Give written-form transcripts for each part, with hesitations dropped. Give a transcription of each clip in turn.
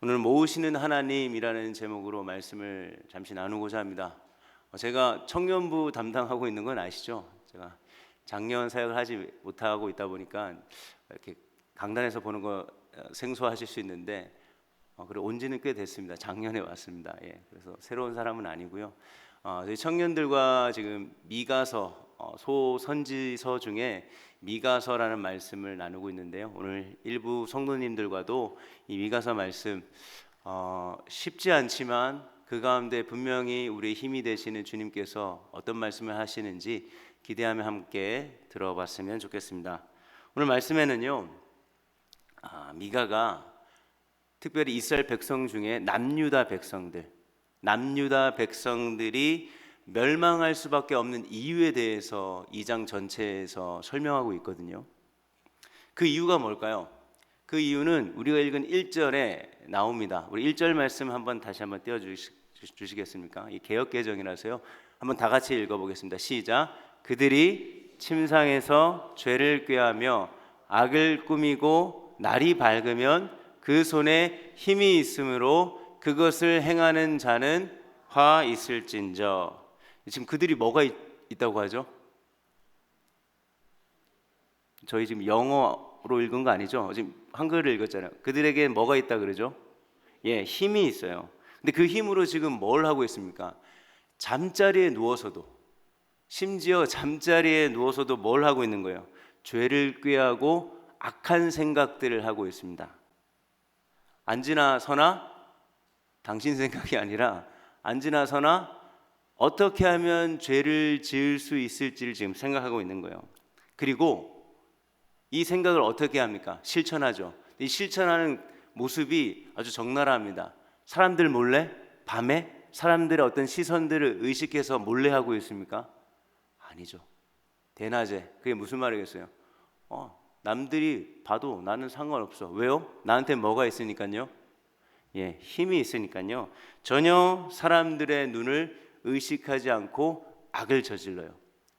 오늘 모으시는 하나님이라는 제목으로 말씀을 잠시 나누고자 합니다. 제가 청년부 담당하고 있는 건 아시죠? 제가 작년 사역을 하지 못하고 있다 보니까 이렇게 강단에서 보는 거 생소하실 수 있는데 그리고 온 지는 꽤 됐습니다. 작년에 왔습니다. 그래서 새로운 사람은 아니고요. 저희 청년들과 지금 미가서 소선지서 중에 미가서라는 말씀을 나누고 있는데요. 오늘 일부 성도님들과도 이 미가서 말씀 쉽지 않지만 그 가운데 분명히 우리의 힘이 되시는 주님께서 어떤 말씀을 하시는지 기대하며 함께 들어봤으면 좋겠습니다. 오늘 말씀에는요, 미가가 특별히 이스라엘 백성 중에 남유다 백성들이 멸망할 수밖에 없는 이유에 대해서 2장 전체에서 설명하고 있거든요. 그 이유가 뭘까요? 그 이유는 우리가 읽은 1절에 나옵니다. 우리 1절 말씀 다시 한번 띄워 주시겠습니까? 이 개역개정이라서요. 한번 다 같이 읽어보겠습니다. 시작. 그들이 침상에서 죄를 꾀하며 악을 꾸미고 날이 밝으면 그 손에 힘이 있으므로 그것을 행하는 자는 화 있을진저. 지금 그들이 뭐가 있다고 하죠? 저희 지금 영어로 읽은 거 아니죠? 지금 한글을 읽었잖아요. 그들에게 뭐가 있다 그러죠? 힘이 있어요. 근데 그 힘으로 지금 뭘 하고 있습니까? 잠자리에 누워서도, 심지어 잠자리에 누워서도 뭘 하고 있는 거예요? 죄를 꾀하고 악한 생각들을 하고 있습니다. 앉으나 서나 당신 생각이 아니라 앉으나 서나 어떻게 하면 죄를 지을 수 있을지를 지금 생각하고 있는 거예요. 그리고 이 생각을 어떻게 합니까? 실천하죠. 이 실천하는 모습이 아주 적나라합니다. 사람들 몰래 밤에 사람들의 어떤 시선들을 의식해서 몰래 하고 있습니까? 아니죠. 대낮에. 그게 무슨 말이겠어요? 남들이 봐도 나는 상관없어. 왜요? 나한테 뭐가 있으니까요? 힘이 있으니까요. 전혀 사람들의 눈을 의식하지 않고 악을 저질러요.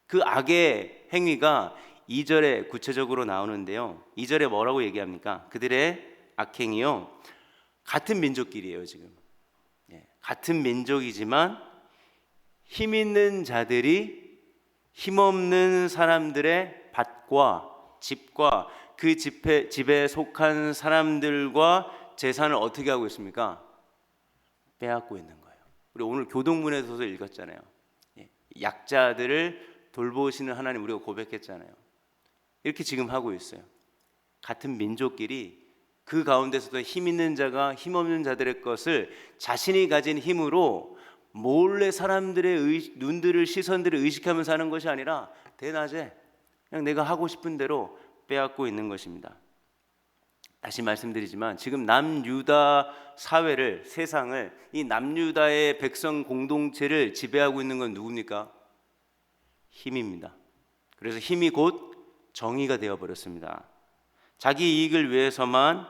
그 악의 행위가 2절에 구체적으로 나오는데요. 2절에 뭐라고 얘기합니까? 그들의 악행이요, 같은 민족끼리예요. 지금 같은 민족이지만 힘 있는 자들이 힘없는 사람들의 밭과 집과 그 집에 속한 사람들과 재산을 어떻게 하고 있습니까? 빼앗고 있는 거예요. 우리 오늘 교동문에서도 읽었잖아요. 약자들을 돌보시는 하나님 우리가 고백했잖아요. 이렇게 지금 하고 있어요. 같은 민족끼리 그 가운데서도 힘 있는 자가 힘 없는 자들의 것을 자신이 가진 힘으로 몰래 사람들의 눈들을 시선들을 의식하면서 하는 것이 아니라 대낮에 그냥 내가 하고 싶은 대로 빼앗고 있는 것입니다. 다시 말씀드리지만 지금 남유다 사회를, 세상을, 이 남유다의 백성 공동체를 지배하고 있는 건 누굽니까? 힘입니다. 그래서 힘이 곧 정의가 되어버렸습니다. 자기 이익을 위해서만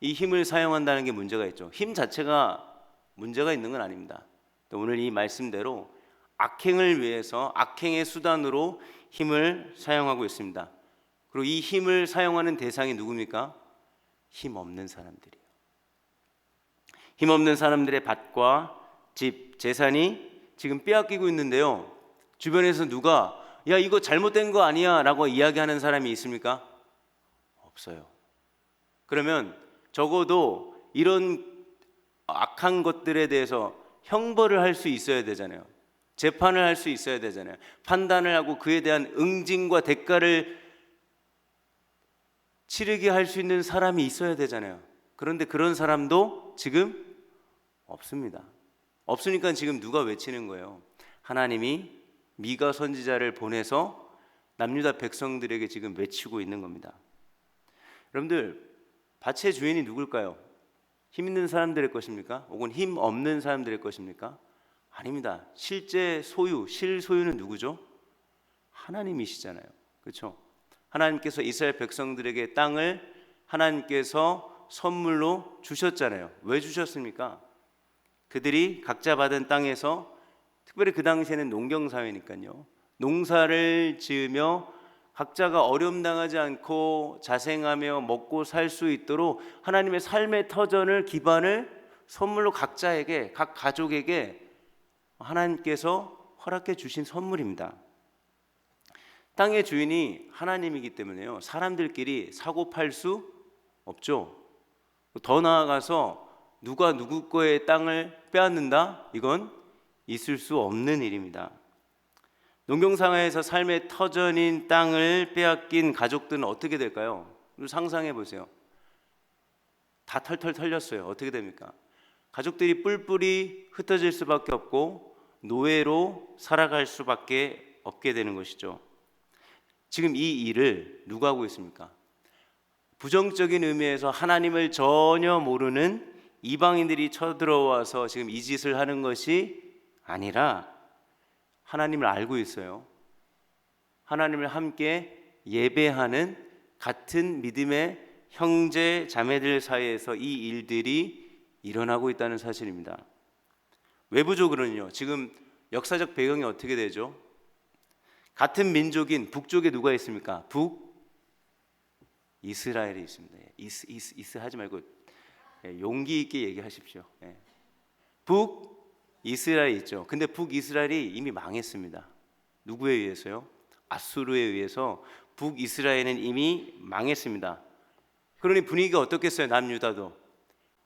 이 힘을 사용한다는 게 문제가 있죠. 힘 자체가 문제가 있는 건 아닙니다. 오늘 이 말씀대로 악행을 위해서 악행의 수단으로 힘을 사용하고 있습니다. 그리고 이 힘을 사용하는 대상이 누굽니까? 힘 없는 사람들이에요. 힘 없는 사람들의 밭과 집, 재산이 지금 빼앗기고 있는데요. 주변에서 누가 야 이거 잘못된 거 아니야 라고 이야기하는 사람이 있습니까? 없어요. 그러면 적어도 이런 악한 것들에 대해서 형벌을 할 수 있어야 되잖아요. 재판을 할 수 있어야 되잖아요. 판단을 하고 그에 대한 응징과 대가를 치르게 할 수 있는 사람이 있어야 되잖아요. 그런데 그런 사람도 지금 없습니다. 없으니까 지금 누가 외치는 거예요? 하나님이 미가 선지자를 보내서 남유다 백성들에게 지금 외치고 있는 겁니다. 여러분들, 밭의 주인이 누굴까요? 힘 있는 사람들의 것입니까? 혹은 힘 없는 사람들의 것입니까? 아닙니다. 실소유는 누구죠? 하나님이시잖아요. 그렇죠? 하나님께서 이스라엘 백성들에게 땅을 하나님께서 선물로 주셨잖아요. 왜 주셨습니까? 그들이 각자 받은 땅에서, 특별히 그 당시에는 농경사회니까요, 농사를 지으며 각자가 어려움 당하지 않고 자생하며 먹고 살 수 있도록 하나님의 삶의 터전을 기반을 선물로 각자에게, 각 가족에게 하나님께서 허락해 주신 선물입니다. 땅의 주인이 하나님이기 때문에요, 사람들끼리 사고 팔 수 없죠. 더 나아가서 누가 누구 거의 땅을 빼앗는다? 이건 있을 수 없는 일입니다. 농경사회에서 삶의 터전인 땅을 빼앗긴 가족들은 어떻게 될까요? 상상해 보세요. 다 털털 털렸어요. 어떻게 됩니까? 가족들이 뿔뿔이 흩어질 수밖에 없고 노예로 살아갈 수밖에 없게 되는 것이죠. 지금 이 일을 누가 하고 있습니까? 부정적인 의미에서 하나님을 전혀 모르는 이방인들이 쳐들어와서 지금 이 짓을 하는 것이 아니라 하나님을 알고 있어요. 하나님을 함께 예배하는 같은 믿음의 형제 자매들 사이에서 이 일들이 일어나고 있다는 사실입니다. 외부적으로는요, 지금 역사적 배경이 어떻게 되죠? 같은 민족인 북쪽에 누가 있습니까? 북이스라엘이 있습니다. 이스 하지 말고 용기 있게 얘기하십시오. 북이스라엘이 있죠. 근데 북이스라엘이 이미 망했습니다. 누구에 의해서요? 아수르에 의해서 북이스라엘은 이미 망했습니다. 그러니 분위기가 어떻겠어요? 남유다도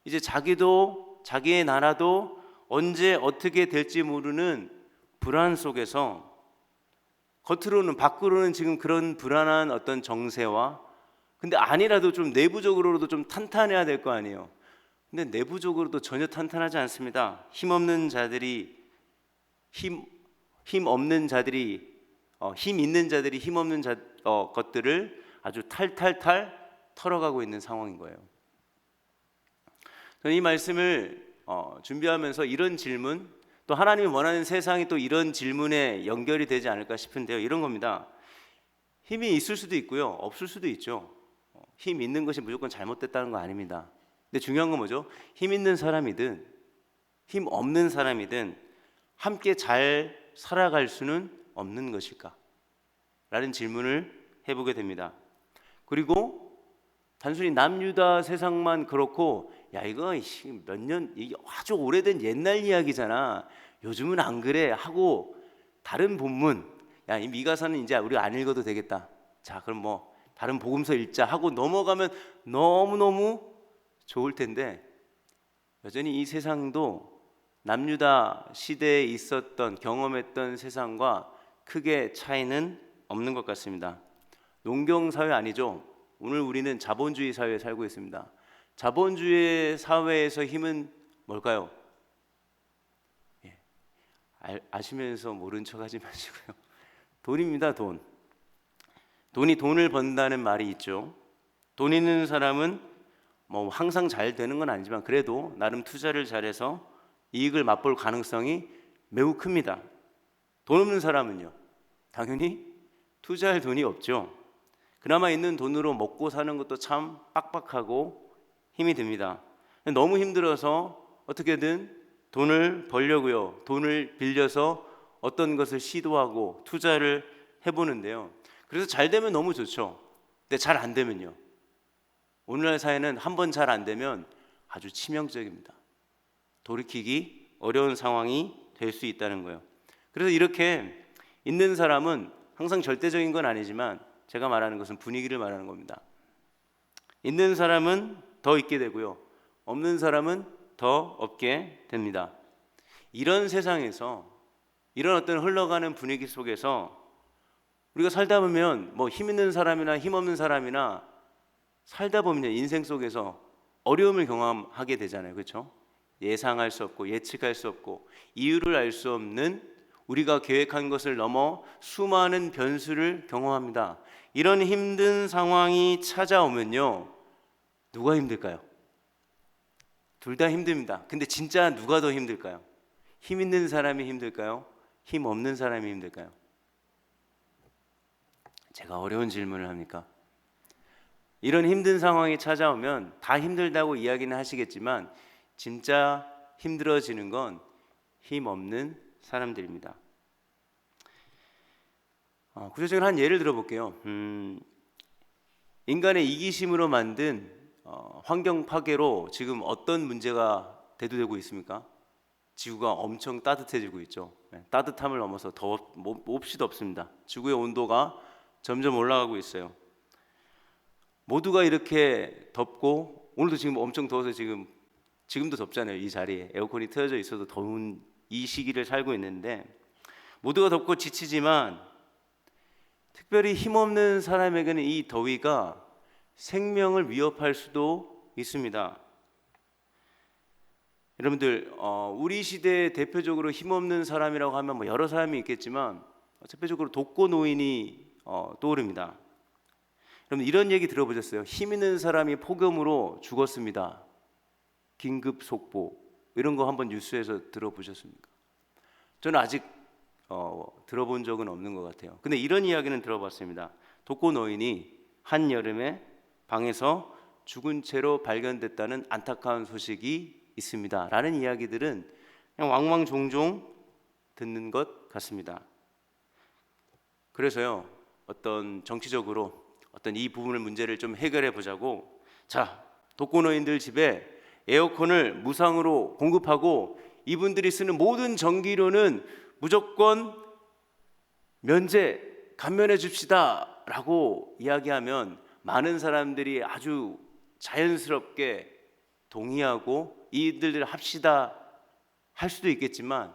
이제 자기도 자기의 나라도 언제 어떻게 될지 모르는 불안 속에서 겉으로는, 밖으로는 지금 그런 불안한 어떤 정세와, 근데 아니라도 좀 내부적으로도 좀 탄탄해야 될 거 아니에요. 근데 내부적으로도 전혀 탄탄하지 않습니다. 힘없는 자들이 힘 있는 자들이 힘 없는 것들을 아주 탈탈탈 털어가고 있는 상황인 거예요. 저는 이 말씀을 준비하면서 이런 질문, 또 하나님이 원하는 세상이 또 이런 질문에 연결이 되지 않을까 싶은데요. 이런 겁니다. 힘이 있을 수도 있고요, 없을 수도 있죠. 힘 있는 것이 무조건 잘못됐다는 거 아닙니다. 근데 중요한 건 뭐죠? 힘 있는 사람이든 힘 없는 사람이든 함께 잘 살아갈 수는 없는 것일까? 라는 질문을 해보게 됩니다. 그리고 단순히 남유다 세상만 그렇고, 야 이거 몇 년, 이게 아주 오래된 옛날 이야기잖아, 요즘은 안 그래 하고 다른 본문, 야 이 미가서는 이제 우리가 안 읽어도 되겠다, 자 그럼 뭐 다른 복음서 읽자 하고 넘어가면 너무너무 좋을 텐데, 여전히 이 세상도 남유다 시대에 있었던, 경험했던 세상과 크게 차이는 없는 것 같습니다. 농경사회 아니죠. 오늘 우리는 자본주의 사회에 살고 있습니다. 자본주의 사회에서 힘은 뭘까요? 아시면서 모른 척 하지 마시고요. 돈입니다. 돈이 돈을 번다는 말이 있죠. 돈 있는 사람은 뭐 항상 잘 되는 건 아니지만 그래도 나름 투자를 잘해서 이익을 맛볼 가능성이 매우 큽니다. 돈 없는 사람은요, 당연히 투자할 돈이 없죠. 그나마 있는 돈으로 먹고 사는 것도 참 빡빡하고 힘이 듭니다. 너무 힘들어서 어떻게든 돈을 벌려고요, 돈을 빌려서 어떤 것을 시도하고 투자를 해보는데요. 그래서 잘 되면 너무 좋죠. 근데 잘 안 되면요, 오늘날 사회는 한 번 잘 안 되면 아주 치명적입니다. 돌이키기 어려운 상황이 될 수 있다는 거예요. 그래서 이렇게 있는 사람은 항상 절대적인 건 아니지만 제가 말하는 것은 분위기를 말하는 겁니다. 있는 사람은 더 있게 되고요, 없는 사람은 더 없게 됩니다. 이런 세상에서, 이런 어떤 흘러가는 분위기 속에서 우리가 살다 보면 뭐 힘 있는 사람이나 힘 없는 사람이나 살다 보면 인생 속에서 어려움을 경험하게 되잖아요. 그렇죠? 예상할 수 없고 예측할 수 없고 이유를 알 수 없는, 우리가 계획한 것을 넘어 수많은 변수를 경험합니다. 이런 힘든 상황이 찾아오면요, 누가 힘들까요? 둘 다 힘듭니다. 근데 진짜 누가 더 힘들까요? 힘 있는 사람이 힘들까요? 힘 없는 사람이 힘들까요? 제가 어려운 질문을 합니까? 이런 힘든 상황이 찾아오면 다 힘들다고 이야기는 하시겠지만 진짜 힘들어지는 건 힘 없는 사람들입니다. 구체적인 한 예를 들어볼게요. 인간의 이기심으로 만든 환경 파괴로 지금 어떤 문제가 대두되고 있습니까? 지구가 엄청 따뜻해지고 있죠. 따뜻함을 넘어서 몹시 덥습니다. 지구의 온도가 점점 올라가고 있어요. 모두가 이렇게 덥고, 오늘도 지금 엄청 더워서 지금도 덥잖아요. 이 자리에 에어컨이 틀어져 있어도 더운 이 시기를 살고 있는데, 모두가 덥고 지치지만 특별히 힘없는 사람에게는 이 더위가 생명을 위협할 수도 있습니다. 여러분들, 우리 시대에 대표적으로 힘없는 사람이라고 하면 뭐 여러 사람이 있겠지만 대표적으로 독거노인이 떠오릅니다. 여러분, 이런 얘기 들어보셨어요? 힘 있는 사람이 폭염으로 죽었습니다. 긴급 속보, 이런 거 한번 뉴스에서 들어보셨습니까? 저는 아직 들어본 적은 없는 것 같아요. 근데 이런 이야기는 들어봤습니다. 독거노인이 한여름에 방에서 죽은 채로 발견됐다는 안타까운 소식이 있습니다 라는 이야기들은 그냥 왕왕 종종 듣는 것 같습니다. 그래서요, 어떤 정치적으로 어떤 이 부분을 문제를 좀 해결해 보자고, 자, 독거노인들 집에 에어컨을 무상으로 공급하고 이분들이 쓰는 모든 전기료는 무조건 감면해 줍시다 라고 이야기하면 많은 사람들이 아주 자연스럽게 동의하고 이들을 합시다 할 수도 있겠지만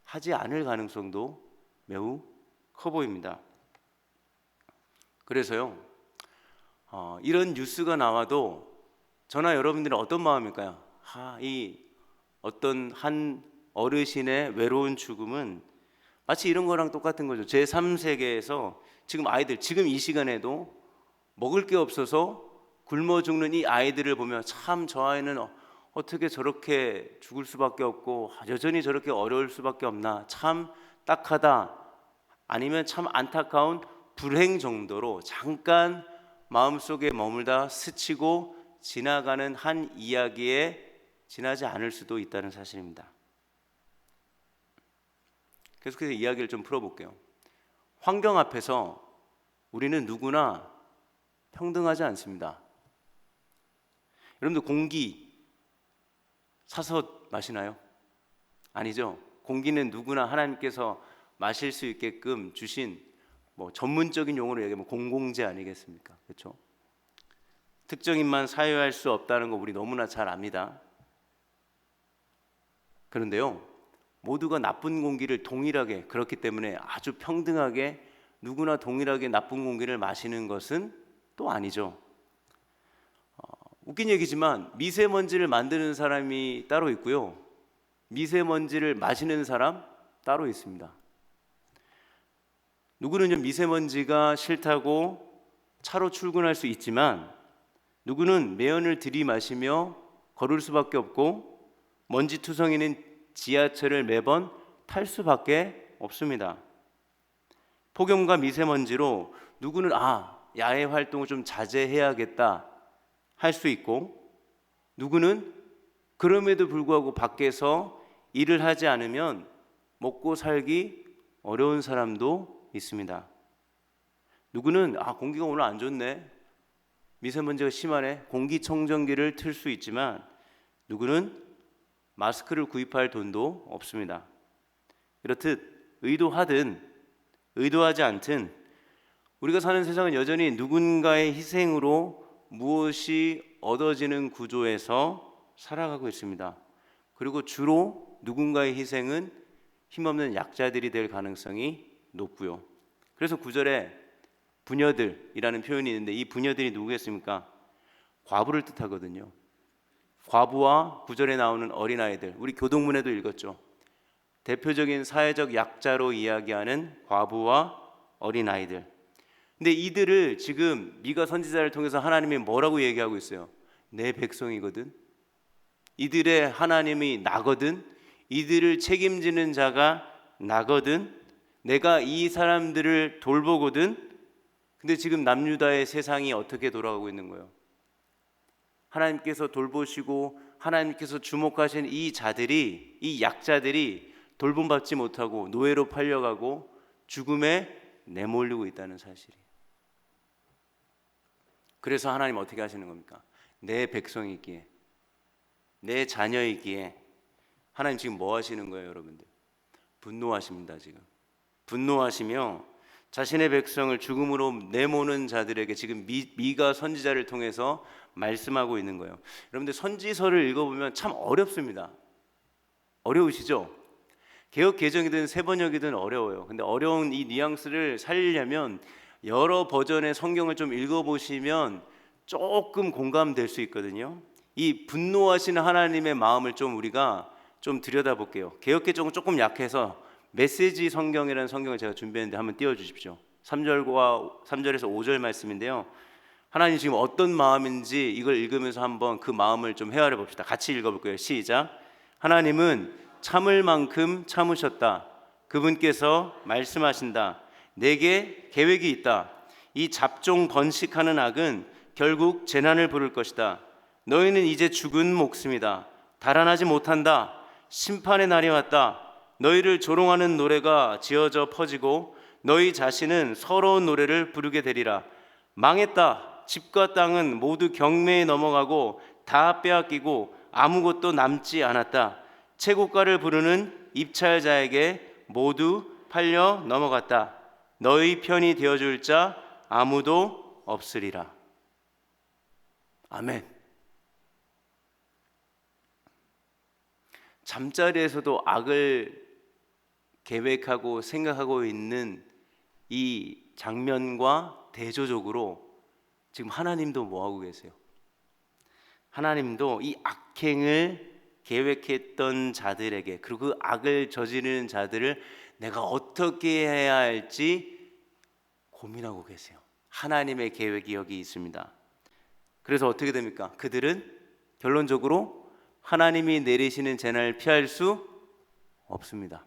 하지 않을 가능성도 매우 커 보입니다. 그래서요, 이런 뉴스가 나와도 저나 여러분들은 어떤 마음일까요? 이 어떤 한 어르신의 외로운 죽음은 마치 이런 거랑 똑같은 거죠. 제3세계에서 지금 아이들, 지금 이 시간에도 먹을 게 없어서 굶어 죽는 이 아이들을 보며 참 저 아이는 어떻게 저렇게 죽을 수밖에 없고 여전히 저렇게 어려울 수밖에 없나, 참 딱하다, 아니면 참 안타까운 불행 정도로 잠깐 마음속에 머물다 스치고 지나가는 한 이야기에 지나지 않을 수도 있다는 사실입니다. 계속해서 이야기를 좀 풀어볼게요. 환경 앞에서 우리는 누구나 평등하지 않습니다. 여러분들 공기 사서 마시나요? 아니죠. 공기는 누구나 하나님께서 마실 수 있게끔 주신, 뭐 전문적인 용어로 얘기하면 공공재 아니겠습니까? 그렇죠? 특정인만 사유할 수 없다는 거 우리 너무나 잘 압니다. 그런데요, 모두가 나쁜 공기를 동일하게, 그렇기 때문에 아주 평등하게 누구나 동일하게 나쁜 공기를 마시는 것은 또 아니죠. 웃긴 얘기지만 미세먼지를 만드는 사람이 따로 있고요, 미세먼지를 마시는 사람 따로 있습니다. 누구는 미세먼지가 싫다고 차로 출근할 수 있지만 누구는 매연을 들이마시며 걸을 수밖에 없고 먼지투성이는 지하철을 매번 탈 수밖에 없습니다. 폭염과 미세먼지로 누구는 야외 활동을 좀 자제해야겠다 할 수 있고, 누구는 그럼에도 불구하고 밖에서 일을 하지 않으면 먹고 살기 어려운 사람도 있습니다. 누구는 공기가 오늘 안 좋네, 미세먼지가 심하네, 공기청정기를 틀 수 있지만 누구는 마스크를 구입할 돈도 없습니다. 이렇듯 의도하든 의도하지 않든 우리가 사는 세상은 여전히 누군가의 희생으로 무엇이 얻어지는 구조에서 살아가고 있습니다. 그리고 주로 누군가의 희생은 힘없는 약자들이 될 가능성이 높고요. 그래서 9절에 부녀들이라는 표현이 있는데 이 부녀들이 누구겠습니까? 과부를 뜻하거든요. 과부와 9절에 나오는 어린아이들, 우리 교동문에도 읽었죠. 대표적인 사회적 약자로 이야기하는 과부와 어린아이들. 근데 이들을 지금 미가 선지자를 통해서 하나님이 뭐라고 얘기하고 있어요? 내 백성이거든, 이들의 하나님이 나거든, 이들을 책임지는 자가 나거든, 내가 이 사람들을 돌보거든. 근데 지금 남유다의 세상이 어떻게 돌아가고 있는 거예요? 하나님께서 돌보시고 하나님께서 주목하신 이 자들이, 이 약자들이 돌봄받지 못하고 노예로 팔려가고 죽음의 내몰리고 있다는 사실이에요. 그래서 하나님 어떻게 하시는 겁니까? 내 백성이기에, 내 자녀이기에 하나님 지금 뭐 하시는 거예요, 여러분들? 분노하십니다. 지금 분노하시며 자신의 백성을 죽음으로 내모는 자들에게 지금 미가 선지자를 통해서 말씀하고 있는 거예요. 여러분들 선지서를 읽어보면 참 어렵습니다. 어려우시죠? 개역 개정이든 세번역이든 어려워요. 근데 어려운 이 뉘앙스를 살리려면 여러 버전의 성경을 좀 읽어보시면 조금 공감될 수 있거든요. 이 분노하시는 하나님의 마음을 좀 우리가 좀 들여다볼게요. 개역 개정은 조금 약해서 메시지 성경이라는 성경을 제가 준비했는데 한번 띄워주십시오. 3절에서 5절 말씀인데요. 하나님 지금 어떤 마음인지 이걸 읽으면서 한번 그 마음을 좀 헤아려 봅시다. 같이 읽어볼게요. 시작. 하나님은 참을 만큼 참으셨다. 그분께서 말씀하신다. 내게 계획이 있다. 이 잡종 번식하는 악은 결국 재난을 부를 것이다. 너희는 이제 죽은 목숨이다. 달아나지 못한다. 심판의 날이 왔다. 너희를 조롱하는 노래가 지어져 퍼지고 너희 자신은 서러운 노래를 부르게 되리라. 망했다. 집과 땅은 모두 경매에 넘어가고 다 빼앗기고 아무것도 남지 않았다. 채고가를 부르는 입찰자에게 모두 팔려 넘어갔다. 너희 편이 되어줄 자 아무도 없으리라. 아멘. 잠자리에서도 악을 계획하고 생각하고 있는 이 장면과 대조적으로 지금 하나님도 뭐하고 계세요? 하나님도 이 악행을 계획했던 자들에게, 그리고 그 악을 저지르는 자들을 내가 어떻게 해야 할지 고민하고 계세요. 하나님의 계획이 여기 있습니다. 그래서 어떻게 됩니까? 그들은 결론적으로 하나님이 내리시는 재난을 피할 수 없습니다.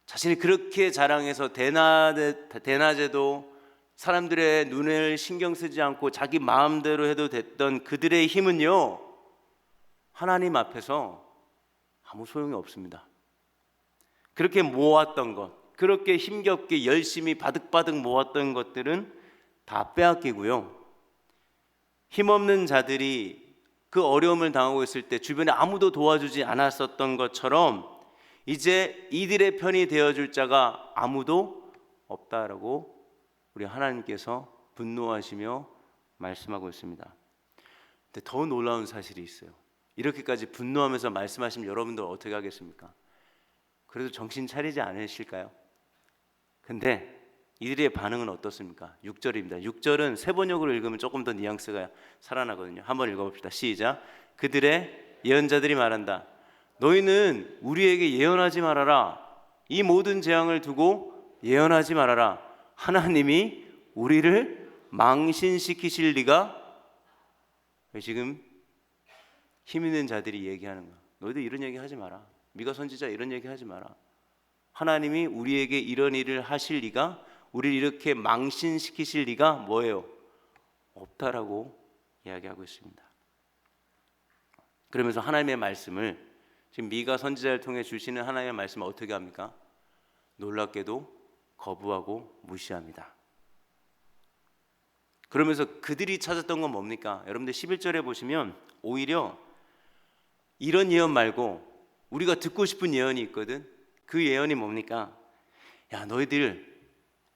자신이 그렇게 자랑해서 대낮에도 사람들의 눈을 신경 쓰지 않고 자기 마음대로 해도 됐던 그들의 힘은요, 하나님 앞에서 아무 소용이 없습니다. 그렇게 모았던 것, 그렇게 힘겹게 열심히 바득바득 모았던 것들은 다 빼앗기고요, 힘없는 자들이 그 어려움을 당하고 있을 때 주변에 아무도 도와주지 않았었던 것처럼 이제 이들의 편이 되어줄 자가 아무도 없다라고 우리 하나님께서 분노하시며 말씀하고 있습니다. 근데 더 놀라운 사실이 있어요. 이렇게까지 분노하면서 말씀하시면 여러분들 어떻게 하겠습니까? 그래도 정신 차리지 않으실까요? 근데 이들의 반응은 어떻습니까? 6절입니다. 6절은 세번역으로 읽으면 조금 더 뉘앙스가 살아나거든요. 한번 읽어봅시다. 시작. 그들의 예언자들이 말한다. 너희는 우리에게 예언하지 말아라. 이 모든 재앙을 두고 예언하지 말아라. 하나님이 우리를 망신시키실 리가. 지금 힘 있는 자들이 얘기하는 거야. 너희들 이런 얘기 하지 마라. 미가 선지자 이런 얘기 하지 마라. 하나님이 우리에게 이런 일을 하실 리가, 우리를 이렇게 망신시키실 리가 뭐예요? 없다라고 이야기하고 있습니다. 그러면서 하나님의 말씀을, 지금 미가 선지자를 통해 주시는 하나님의 말씀을 어떻게 합니까? 놀랍게도 거부하고 무시합니다. 그러면서 그들이 찾았던 건 뭡니까? 여러분들 11절에 보시면 오히려 이런 예언 말고 우리가 듣고 싶은 예언이 있거든. 그 예언이 뭡니까? 야,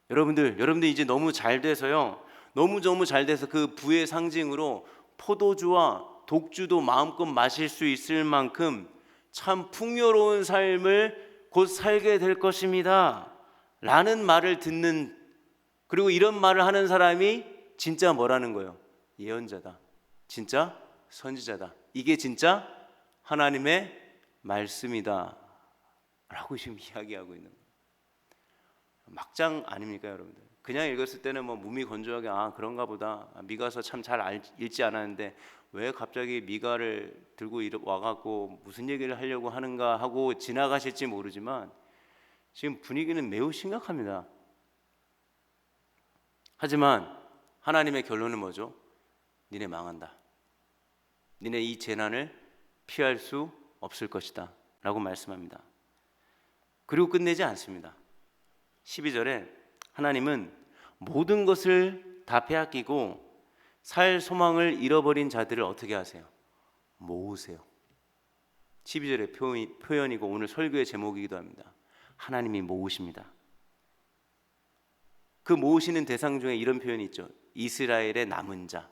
여러분들 이제 너무 잘 돼서요, 너무 잘 돼서 그 부의 상징으로 포도주와 독주도 마음껏 마실 수 있을 만큼 참 풍요로운 삶을 곧 살게 될 것입니다 라는 말을 듣는, 그리고 이런 말을 하는 사람이 진짜 뭐라는 거예요? 예언자다, 진짜 선지자다, 이게 진짜 하나님의 말씀이다 라고 지금 이야기하고 있는 거예요. 막장 아닙니까 여러분들? 그냥 읽었을 때는 뭐 무미건조하게 그런가 보다, 미가서 참 잘 읽지 않았는데 왜 갑자기 미가를 들고 와갖고 무슨 얘기를 하려고 하는가 하고 지나가실지 모르지만 지금 분위기는 매우 심각합니다. 하지만 하나님의 결론은 뭐죠? 니네 망한다. 니네 이 재난을 피할 수 없을 것이다 라고 말씀합니다. 그리고 끝내지 않습니다. 12절에 하나님은 모든 것을 다 빼앗기고 살 소망을 잃어버린 자들을 어떻게 하세요? 모으세요. 12절의 표현이고 오늘 설교의 제목이기도 합니다. 하나님이 모으십니다. 그 모으시는 대상 중에 이런 표현이 있죠. 이스라엘의 남은 자.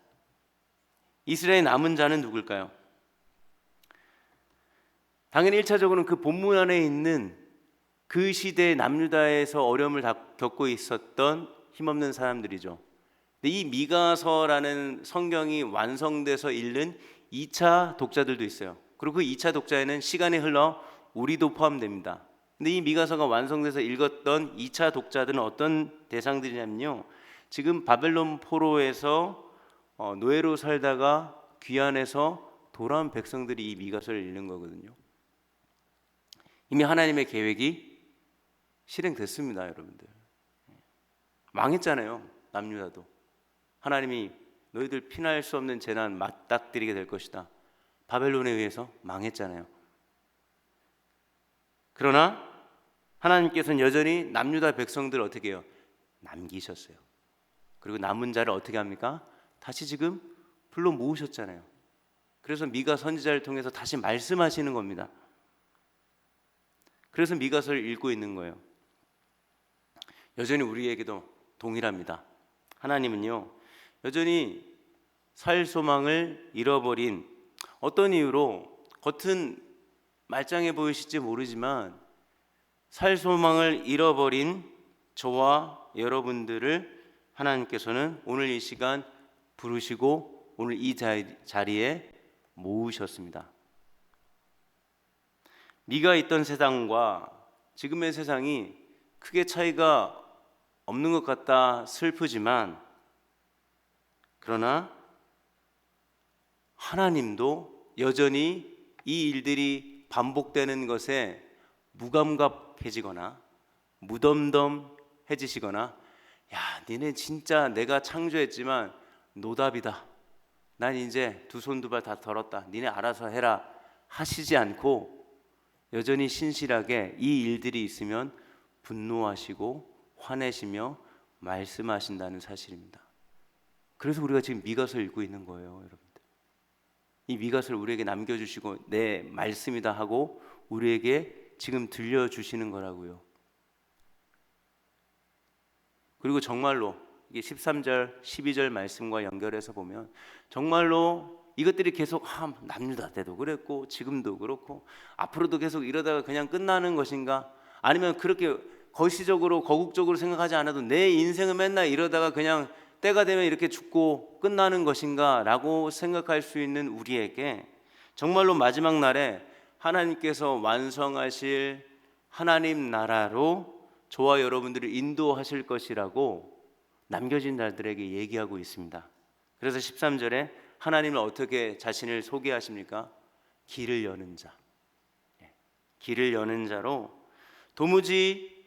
이스라엘의 남은 자는 누굴까요? 당연히 1차적으로는 그 본문 안에 있는 그 시대의 남유다에서 어려움을 겪고 있었던 힘없는 사람들이죠. 근데 이 미가서라는 성경이 완성돼서 읽는 2차 독자들도 있어요. 그리고 그 2차 독자에는 시간이 흘러 우리도 포함됩니다. 근데 이 미가서가 완성돼서 읽었던 2차 독자들은 어떤 대상들이냐면요, 지금 바벨론 포로에서 노예로 살다가 귀환해서 돌아온 백성들이 이 미가서를 읽는 거거든요. 이미 하나님의 계획이 실행됐습니다, 여러분들. 망했잖아요, 남유다도. 하나님이 너희들 피할 수 없는 재난 맞닥뜨리게 될 것이다. 바벨론에 의해서 망했잖아요. 그러나 하나님께서는 여전히 남유다 백성들을 어떻게 해요? 남기셨어요. 그리고 남은 자를 어떻게 합니까? 다시 지금 불러 모으셨잖아요. 그래서 미가 선지자를 통해서 다시 말씀하시는 겁니다. 그래서 미가서를 읽고 있는 거예요. 여전히 우리에게도 동일합니다. 하나님은요, 여전히 살 소망을 잃어버린, 어떤 이유로 겉은 말짱해 보이실지 모르지만 살 소망을 잃어버린 저와 여러분들을 하나님께서는 오늘 이 시간 부르시고 오늘 이 자리에 모으셨습니다. 미가 있던 세상과 지금의 세상이 크게 차이가 없는 것 같다 슬프지만, 그러나 하나님도 여전히 이 일들이 반복되는 것에 무감각해지거나 무덤덤해지시거나, 야, 니네 진짜 내가 창조했지만 노답이다, 난 이제 두 손 두 발 다 덜었다, 니네 알아서 해라 하시지 않고 여전히 신실하게 이 일들이 있으면 분노하시고 화내시며 말씀하신다는 사실입니다. 그래서 우리가 지금 미가서를 읽고 있는 거예요, 여러분들. 이 미가서를 우리에게 남겨주시고 내 말씀이다 하고 우리에게 지금 들려주시는 거라고요. 그리고 정말로 이게 13절, 12절 말씀과 연결해서 보면 정말로 이것들이 계속 남유다 때도 그랬고 지금도 그렇고 앞으로도 계속 이러다가 그냥 끝나는 것인가, 아니면 그렇게 거시적으로 거국적으로 생각하지 않아도 내 인생은 맨날 이러다가 그냥 때가 되면 이렇게 죽고 끝나는 것인가 라고 생각할 수 있는 우리에게 정말로 마지막 날에 하나님께서 완성하실 하나님 나라로 저와 여러분들을 인도하실 것이라고 남겨진 자들에게 얘기하고 있습니다. 그래서 13절에 하나님은 어떻게 자신을 소개하십니까? 길을 여는 자, 길을 여는 자로 도무지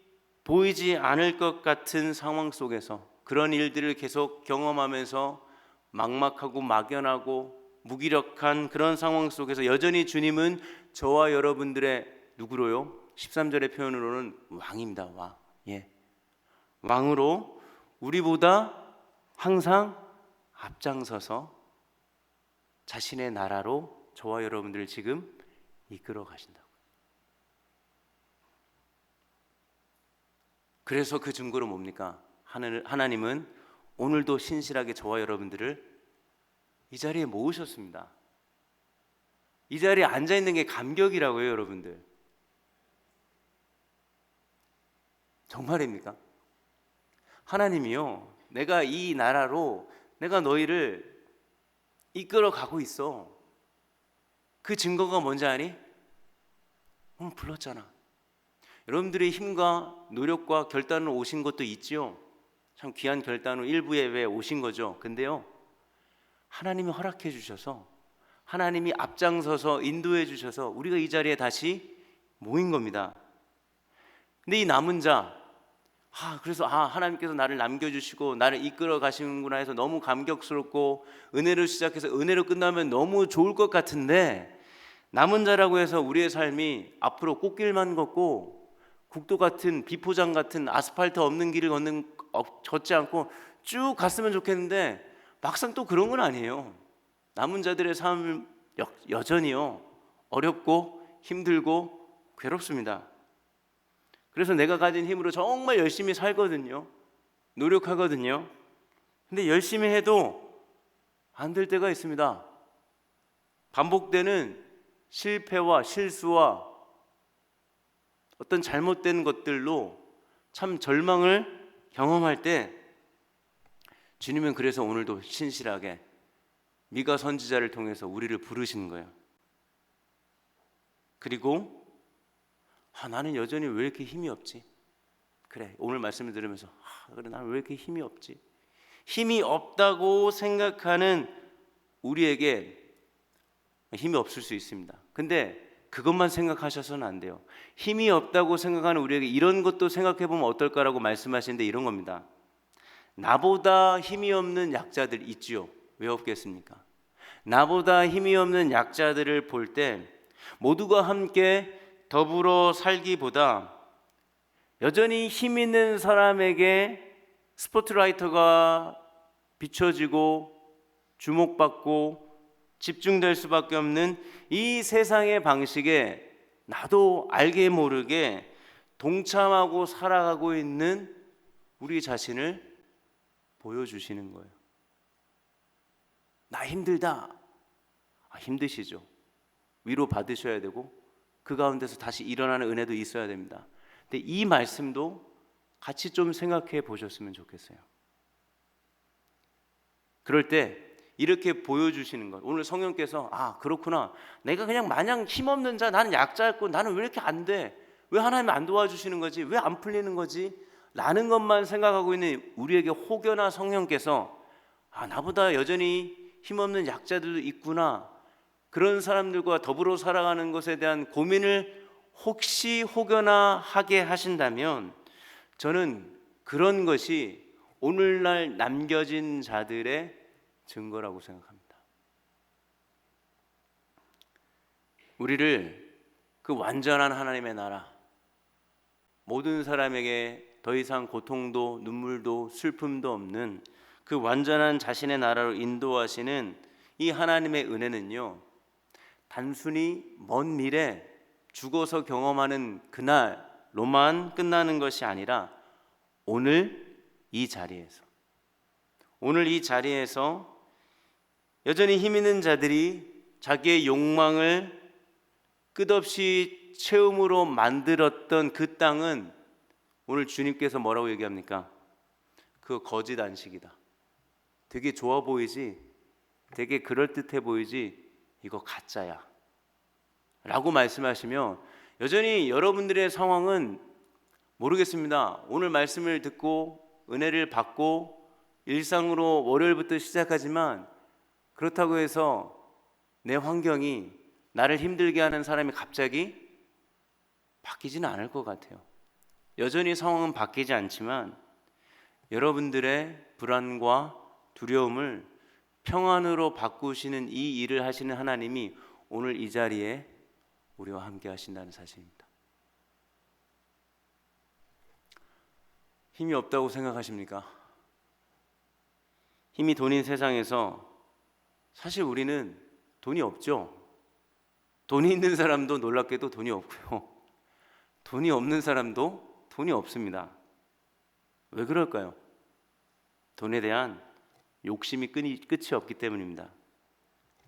보이지 않을 것 같은 상황 속에서 그런 일들을 계속 경험하면서 막막하고 막연하고 무기력한 그런 상황 속에서 여전히 주님은 저와 여러분들의 누구로요? 13절의 표현으로는 왕입니다. 왕. 왕으로 우리보다 항상 앞장서서 자신의 나라로 저와 여러분들을 지금 이끌어 가신다고. 그래서 그 증거로 뭡니까? 하나님은 오늘도 신실하게 저와 여러분들을 이 자리에 모으셨습니다. 이 자리에 앉아 있는 게 감격이라고요, 여러분들. 정말입니까? 하나님이요, 내가 이 나라로 내가 너희를 이끌어 가고 있어. 그 증거가 뭔지 아니? 불렀잖아. 여러분들의 힘과 노력과 결단으로 오신 것도 있지요. 참 귀한 결단으로 일부 예배에 오신 거죠. 근데요, 하나님이 허락해 주셔서, 하나님이 앞장서서 인도해 주셔서 우리가 이 자리에 다시 모인 겁니다. 근데 이 남은 자, 그래서 하나님께서 나를 남겨주시고 나를 이끌어 가시는구나 해서 너무 감격스럽고 은혜로 시작해서 은혜로 끝나면 너무 좋을 것 같은데, 남은 자라고 해서 우리의 삶이 앞으로 꽃길만 걷고 국도 같은 비포장 같은 아스팔트 없는 길을 걷지 않고 쭉 갔으면 좋겠는데 막상 또 그런 건 아니에요. 남은 자들의 삶은 여전히요 어렵고 힘들고 괴롭습니다. 그래서 내가 가진 힘으로 정말 열심히 살거든요. 노력하거든요. 근데 열심히 해도 안 될 때가 있습니다. 반복되는 실패와 실수와 어떤 잘못된 것들로 참 절망을 경험할 때 주님은 그래서 오늘도 신실하게 미가 선지자를 통해서 우리를 부르시는 거예요. 그리고 나는 여전히 왜 이렇게 힘이 없지? 그래, 오늘 말씀을 들으면서 그래, 나는 왜 이렇게 힘이 없지? 힘이 없다고 생각하는 우리에게 힘이 없을 수 있습니다. 근데 그것만 생각하셔서는 안 돼요. 힘이 없다고 생각하는 우리에게 이런 것도 생각해 보면 어떨까라고 말씀하시는데 이런 겁니다. 나보다 힘이 없는 약자들 있지요. 왜 없겠습니까? 나보다 힘이 없는 약자들을 볼 때 모두가 함께 더불어 살기보다 여전히 힘 있는 사람에게 스포트라이트가 비춰지고 주목받고 집중될 수밖에 없는 이 세상의 방식에 나도 알게 모르게 동참하고 살아가고 있는 우리 자신을 보여주시는 거예요. 나 힘들다. 힘드시죠. 위로 받으셔야 되고 그 가운데서 다시 일어나는 은혜도 있어야 됩니다. 근데 이 말씀도 같이 좀 생각해 보셨으면 좋겠어요. 그럴 때 이렇게 보여주시는 것, 오늘 성령께서 그렇구나, 내가 그냥 마냥 힘없는 자, 나는 약자였고 나는 왜 이렇게 안 돼? 왜 하나님 안 도와주시는 거지? 왜 안 풀리는 거지? 라는 것만 생각하고 있는 우리에게 혹여나 성령께서 나보다 여전히 힘없는 약자들도 있구나, 그런 사람들과 더불어 살아가는 것에 대한 고민을 혹시 혹여나 하게 하신다면 저는 그런 것이 오늘날 남겨진 자들의 증거라고 생각합니다. 우리를 그 완전한 하나님의 나라, 모든 사람에게 더 이상 고통도 눈물도 슬픔도 없는 그 완전한 자신의 나라로 인도하시는 이 하나님의 은혜는요, 단순히 먼 미래 죽어서 경험하는 그날로만 끝나는 것이 아니라 오늘 이 자리에서 여전히 힘 있는 자들이 자기의 욕망을 끝없이 채움으로 만들었던 그 땅은 오늘 주님께서 뭐라고 얘기합니까? 그거 거짓 안식이다. 되게 좋아 보이지? 되게 그럴듯해 보이지? 이거 가짜야 라고 말씀하시며, 여전히 여러분들의 상황은 모르겠습니다. 오늘 말씀을 듣고 은혜를 받고 일상으로 월요일부터 시작하지만 그렇다고 해서 내 환경이 나를 힘들게 하는 사람이 갑자기 바뀌지는 않을 것 같아요. 여전히 상황은 바뀌지 않지만 여러분들의 불안과 두려움을 평안으로 바꾸시는 이 일을 하시는 하나님이 오늘 이 자리에 우리와 함께 하신다는 사실입니다. 힘이 없다고 생각하십니까? 힘이 돈인 세상에서 사실 우리는 돈이 없죠. 돈이 있는 사람도 놀랍게도 돈이 없고요, 돈이 없는 사람도 돈이 없습니다. 왜 그럴까요? 돈에 대한 욕심이 끝이 없기 때문입니다.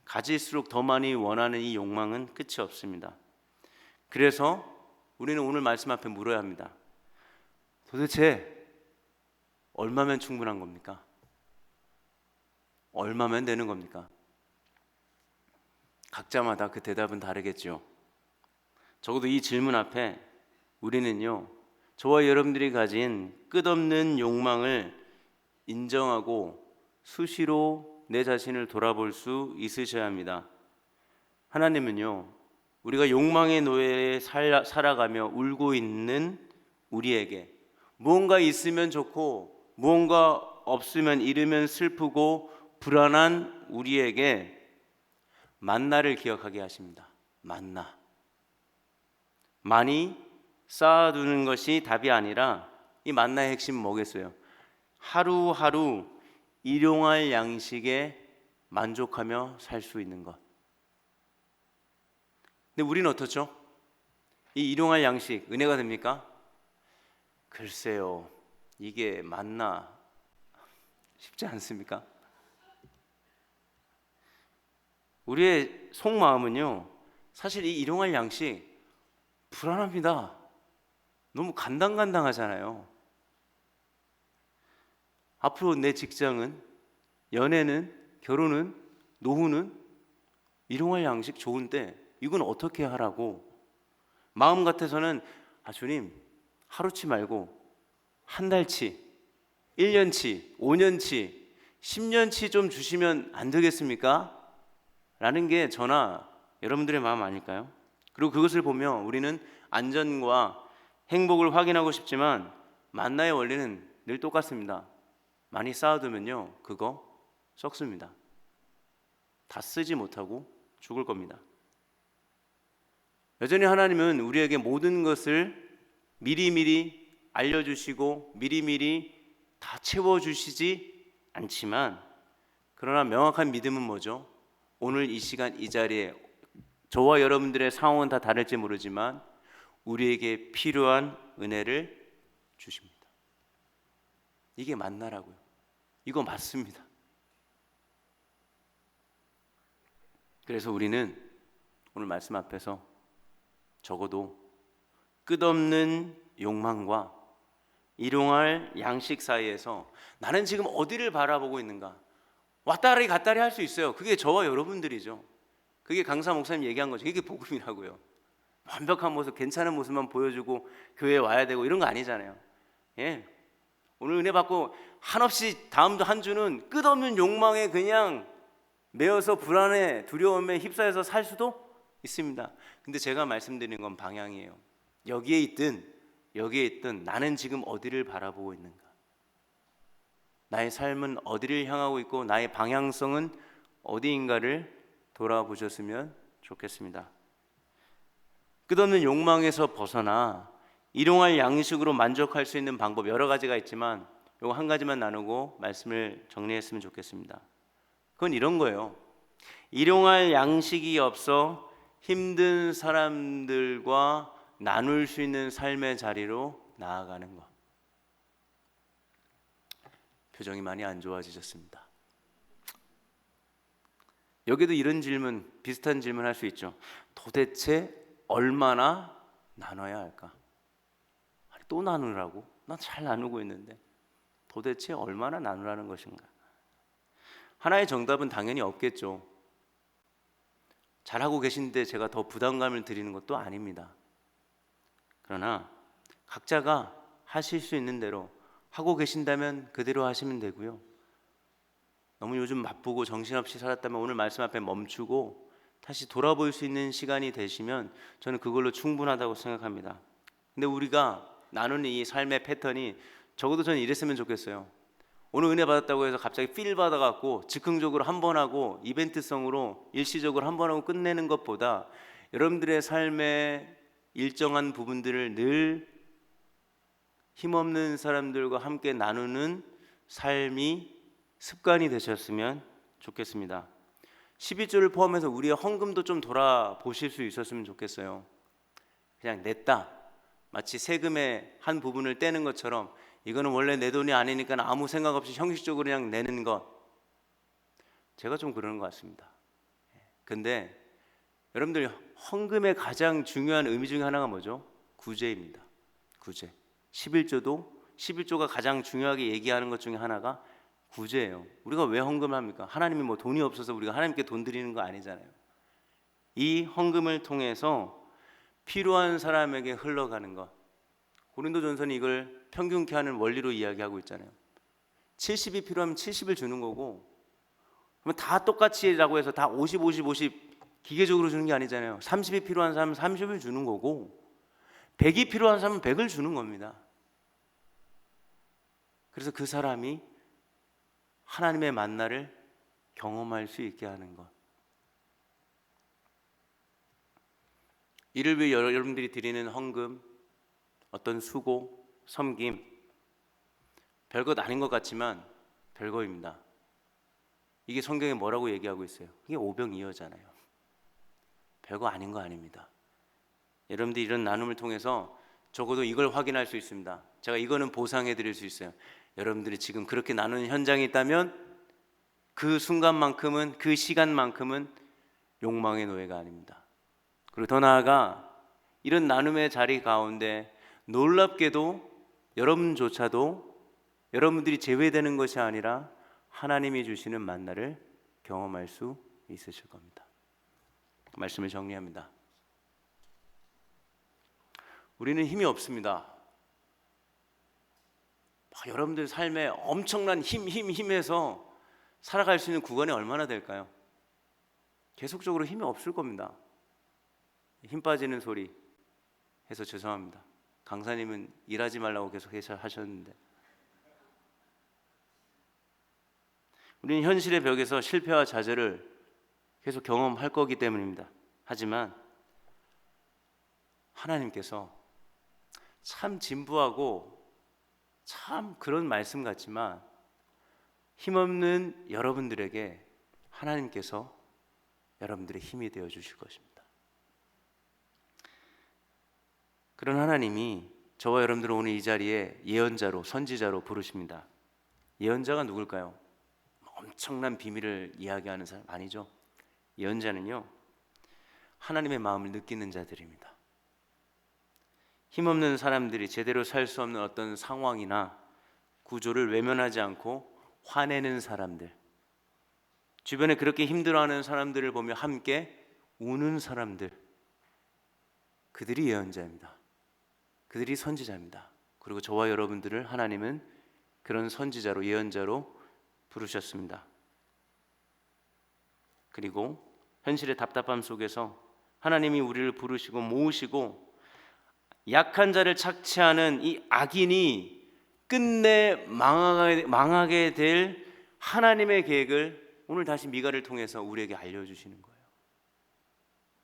가질수록 더 많이 원하는 이 욕망은 끝이 없습니다. 그래서 우리는 오늘 말씀 앞에 물어야 합니다. 도대체 얼마면 충분한 겁니까? 얼마면 되는 겁니까? 각자마다 그 대답은 다르겠죠. 적어도 이 질문 앞에 우리는요, 저와 여러분들이 가진 끝없는 욕망을 인정하고 수시로 내 자신을 돌아볼 수 있으셔야 합니다. 하나님은요, 우리가 욕망의 노예에 살아가며 울고 있는 우리에게 무언가 있으면 좋고 무언가 없으면 잃으면 슬프고 불안한 우리에게 만나를 기억하게 하십니다. 만나. 많이 쌓아두는 것이 답이 아니라 이 만나의 핵심은 뭐겠어요? 하루하루 일용할 양식에 만족하며 살 수 있는 것. 근데 우리는 어떻죠? 이 일용할 양식 은혜가 됩니까? 글쎄요, 이게 맞나 쉽지 않습니까? 우리의 속마음은요, 사실 이 일용할 양식 불안합니다. 너무 간당간당하잖아요. 앞으로 내 직장은, 연애는, 결혼은, 노후는 일용할 양식 좋은데 이건 어떻게 하라고? 마음 같아서는 주님, 하루치 말고 한 달치, 1년치, 5년치, 10년치 좀 주시면 안 되겠습니까? 라는 게 저나 여러분들의 마음 아닐까요? 그리고 그것을 보며 우리는 안전과 행복을 확인하고 싶지만 만나의 원리는 늘 똑같습니다. 많이 쌓아두면요, 그거 썩습니다. 다 쓰지 못하고 죽을 겁니다. 여전히 하나님은 우리에게 모든 것을 미리미리 알려주시고 미리미리 다 채워주시지 않지만, 그러나 명확한 믿음은 뭐죠? 오늘 이 시간 이 자리에 저와 여러분들의 상황은 다 다를지 모르지만 우리에게 필요한 은혜를 주십니다. 이게 만나라고요. 이거 맞습니다. 그래서 우리는 오늘 말씀 앞에서 적어도 끝없는 욕망과 일용할 양식 사이에서 나는 지금 어디를 바라보고 있는가, 왔다리 갔다리 할 수 있어요. 그게 저와 여러분들이죠. 그게 강사 목사님 얘기한 거죠. 이게 복음이라고요. 완벽한 모습, 괜찮은 모습만 보여주고 교회에 와야 되고 이런 거 아니잖아요. 예. 오늘 은혜 받고 한없이 다음도 한 주는 끝없는 욕망에 그냥 매여서 불안에 두려움에 휩싸여서 살 수도 있습니다. 근데 제가 말씀드리는 건 방향이에요. 여기에 있든 나는 지금 어디를 바라보고 있는가, 나의 삶은 어디를 향하고 있고 나의 방향성은 어디인가를 돌아보셨으면 좋겠습니다. 끝없는 욕망에서 벗어나 일용할 양식으로 만족할 수 있는 방법 여러 가지가 있지만 이거 한 가지만 나누고 말씀을 정리했으면 좋겠습니다. 그건 이런 거예요. 일용할 양식이 없어 힘든 사람들과 나눌 수 있는 삶의 자리로 나아가는 것. 표정이 많이 안 좋아지셨습니다. 여기도 이런 질문, 비슷한 질문 할 수 있죠. 도대체 얼마나 나눠야 할까? 아니, 또 나누라고? 난 잘 나누고 있는데 도대체 얼마나 나누라는 것인가? 하나의 정답은 당연히 없겠죠. 잘하고 계신데 제가 더 부담감을 드리는 것도 아닙니다. 그러나 각자가 하실 수 있는 대로 하고 계신다면 그대로 하시면 되고요. 너무 요즘 바쁘고 정신없이 살았다면 오늘 말씀 앞에 멈추고 다시 돌아볼 수 있는 시간이 되시면 저는 그걸로 충분하다고 생각합니다. 근데 우리가 나누는 이 삶의 패턴이 적어도 저는 이랬으면 좋겠어요. 오늘 은혜 받았다고 해서 갑자기 필 받아갖고 즉흥적으로 한 번 하고 이벤트성으로 일시적으로 한 번 하고 끝내는 것보다 여러분들의 삶의 일정한 부분들을 늘 힘없는 사람들과 함께 나누는 삶이 습관이 되셨으면 좋겠습니다. 12조를 포함해서 우리의 헌금도 좀 돌아보실 수 있었으면 좋겠어요. 그냥 냈다, 마치 세금의 한 부분을 떼는 것처럼 이거는 원래 내 돈이 아니니까 아무 생각 없이 형식적으로 그냥 내는 것, 제가 좀 그러는 것 같습니다. 근데 여러분들, 헌금의 가장 중요한 의미 중에 하나가 뭐죠? 구제입니다. 구제. 11조가 가장 중요하게 얘기하는 것 중에 하나가 구제예요. 우리가 왜 헌금을 합니까? 하나님이 뭐 돈이 없어서 우리가 하나님께 돈 드리는 거 아니잖아요. 이 헌금을 통해서 필요한 사람에게 흘러가는 것. 고린도전서는 이걸 평균케 하는 원리로 이야기하고 있잖아요. 70이 필요하면 70을 주는 거고, 그러면 다 똑같이라고 해서 다 50, 50, 50 기계적으로 주는 게 아니잖아요. 30이 필요한 사람은 30을 주는 거고 100이 필요한 사람은 100을 주는 겁니다. 그래서 그 사람이 하나님의 만나를 경험할 수 있게 하는 것. 이를 위해 여러분들이 드리는 헌금, 어떤 수고, 섬김, 별것 아닌 것 같지만 별거입니다. 이게 성경에 뭐라고 얘기하고 있어요? 이게 오병이어잖아요. 별거 아닌 거 아닙니다. 여러분들 이런 나눔을 통해서 적어도 이걸 확인할 수 있습니다. 제가 이거는 보상해 드릴 수 있어요. 여러분들이 지금 그렇게 나누는 현장이 있다면 그 순간만큼은, 그 시간만큼은 욕망의 노예가 아닙니다. 그리고 더 나아가 이런 나눔의 자리 가운데 놀랍게도 여러분조차도 여러분들이 제외되는 것이 아니라 하나님이 주시는 만나를 경험할 수 있으실 겁니다. 말씀을 정리합니다. 우리는 힘이 없습니다. 여러분들 삶에 엄청난 힘에서 살아갈 수 있는 구간이 얼마나 될까요? 계속적으로 힘이 없을 겁니다. 힘 빠지는 소리 해서 죄송합니다. 강사님은 일하지 말라고 계속 하셨는데, 우리는 현실의 벽에서 실패와 좌절을 계속 경험할 거기 때문입니다. 하지만 하나님께서 참 진부하고 참 그런 말씀 같지만 힘없는 여러분들에게 하나님께서 여러분들의 힘이 되어 주실 것입니다. 그런 하나님이 저와 여러분들을 오늘 이 자리에 예언자로, 선지자로 부르십니다. 예언자가 누굴까요? 엄청난 비밀을 이야기하는 사람 아니죠. 예언자는요, 하나님의 마음을 느끼는 자들입니다. 힘없는 사람들이 제대로 살 수 없는 어떤 상황이나 구조를 외면하지 않고 화내는 사람들, 주변에 그렇게 힘들어하는 사람들을 보며 함께 우는 사람들, 그들이 예언자입니다. 그들이 선지자입니다. 그리고 저와 여러분들을 하나님은 그런 선지자로, 예언자로 부르셨습니다. 그리고 현실의 답답함 속에서 하나님이 우리를 부르시고 모으시고 약한 자를 착취하는 이 악인이 끝내 망하게 될 하나님의 계획을 오늘 다시 미가를 통해서 우리에게 알려주시는 거예요.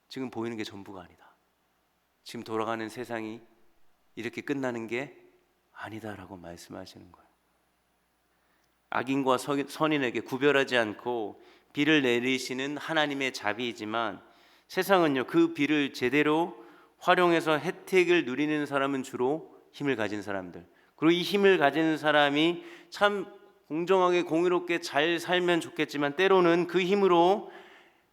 지금 보이는 게 전부가 아니다. 지금 돌아가는 세상이 이렇게 끝나는 게 아니다라고 말씀하시는 거예요. 악인과 선인에게 구별하지 않고 비를 내리시는 하나님의 자비이지만 세상은요, 그 비를 제대로 활용해서 혜택을 누리는 사람은 주로 힘을 가진 사람들, 그리고 이 힘을 가진 사람이 참 공정하게 공의롭게 잘 살면 좋겠지만 때로는 그 힘으로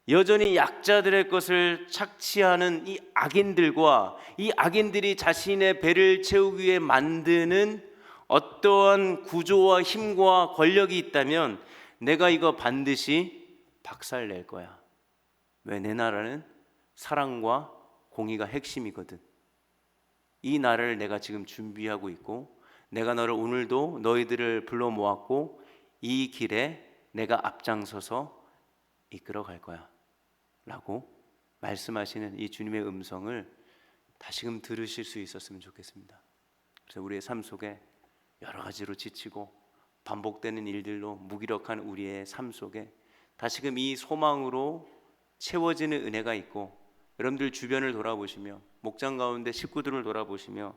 여전히 약자들의 것을 착취하는 이 악인들과 이 악인들이 자신의 배를 채우기 위해 만드는 어떠한 구조와 힘과 권력이 있다면 내가 이거 반드시 박살낼 거야. 왜? 내 나라는 사랑과 공의가 핵심이거든. 이 나라를 내가 지금 준비하고 있고 내가 너를 오늘도 너희들을 불러 모았고 이 길에 내가 앞장서서 이끌어 갈 거야 라고 말씀하시는 이 주님의 음성을 다시금 들으실 수 있었으면 좋겠습니다. 그래서 우리의 삶 속에 여러 가지로 지치고 반복되는 일들로 무기력한 우리의 삶 속에 다시금 이 소망으로 채워지는 은혜가 있고, 여러분들 주변을 돌아보시며 목장 가운데 식구들을 돌아보시며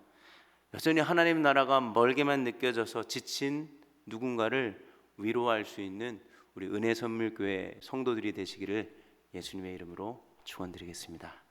여전히 하나님 나라가 멀게만 느껴져서 지친 누군가를 위로할 수 있는 우리 은혜선물교회 성도들이 되시기를 예수님의 이름으로 축원드리겠습니다.